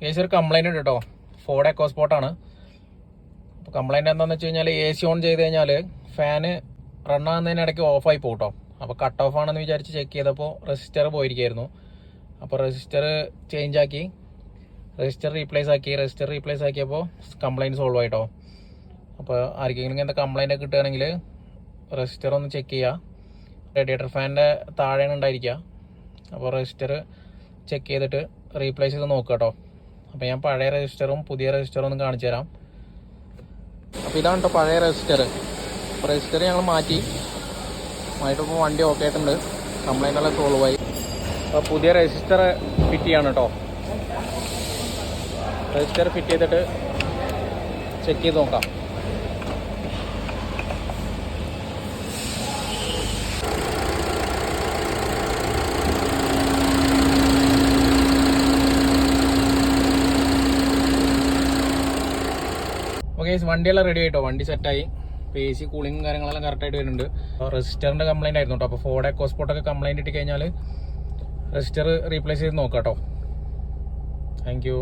Case ഒരു complaint ഉണ്ട് കേട്ടോ. ഫോർഡ് എക്കോസ്പോർട്ടാണ്. അപ്പോൾ കംപ്ലൈൻറ്റ് എന്താണെന്ന് വെച്ച് കഴിഞ്ഞാൽ AC ഓൺ ചെയ്ത് കഴിഞ്ഞാൽ ഫാന് റണ്ണാകുന്നതിനിടയ്ക്ക് ഓഫായി പോകും കേട്ടോ. അപ്പോൾ കട്ട് ഓഫ് ആണെന്ന് വിചാരിച്ച് ചെക്ക് ചെയ്തപ്പോൾ റെസിസ്റ്റർ പോയിരിക്കുകയായിരുന്നു. അപ്പോൾ റെസിസ്റ്റർ ചേഞ്ച് ആക്കി, റെസിസ്റ്റർ റീപ്ലേസ് ആക്കിയപ്പോൾ കംപ്ലൈൻറ്റ് സോൾവ് ആയിട്ടോ. അപ്പോൾ ആർക്കെങ്കിലും ഇങ്ങനത്തെ കംപ്ലൈൻറ്റ് കിട്ടുകയാണെങ്കിൽ റെസിസ്റ്റർ ഒന്ന് ചെക്ക് ചെയ്യുക. റേഡിയേറ്റർ ഫാനിൻ്റെ താഴെയാണ് ഉണ്ടായിരിക്കുക. അപ്പോൾ റെസിസ്റ്റർ ചെക്ക് ചെയ്തിട്ട് റീപ്ലേസ് ചെയ്ത് നോക്കുക കേട്ടോ. അപ്പോൾ ഞാൻ പഴയ രജിസ്റ്ററും പുതിയ രജിസ്റ്ററും ഒന്ന് കാണിച്ചു തരാം. അപ്പോൾ ഇതാണ് കേട്ടോ പഴയ രജിസ്റ്റർ. അപ്പോൾ രജിസ്റ്റർ ഞങ്ങൾ മാറ്റിയപ്പോൾ വണ്ടി ഓക്കെ ആയിട്ടുണ്ട്, കംപ്ലൈൻ്റ് എല്ലാം സോൾവ് ആയി. അപ്പോൾ പുതിയ രജിസ്റ്റർ ഫിറ്റ് ചെയ്യാണ് കേട്ടോ. രജിസ്റ്റർ ഫിറ്റ് ചെയ്തിട്ട് ചെക്ക് ചെയ്ത് നോക്കാം. ഓക്കെ, വണ്ടിയെല്ലാം റെഡി ആയിട്ടോ. വണ്ടി സെറ്റായി. ഇപ്പോൾ AC കൂളിങ്ങും കാര്യങ്ങളെല്ലാം കറക്റ്റായിട്ട് വരുന്നുണ്ട്. റെസിസ്റ്ററിൻ്റെ കംപ്ലൈൻറ്റ് ആയിരുന്നു കേട്ടോ. അപ്പോൾ ഫോർഡ് എക്കോസ്പോർട്ടൊക്കെ കംപ്ലൈൻറ്റ് ഇട്ട് കഴിഞ്ഞാൽ റെസിസ്റ്റർ റീപ്ലേസ് ചെയ്ത് നോക്കാം കേട്ടോ. Thank you.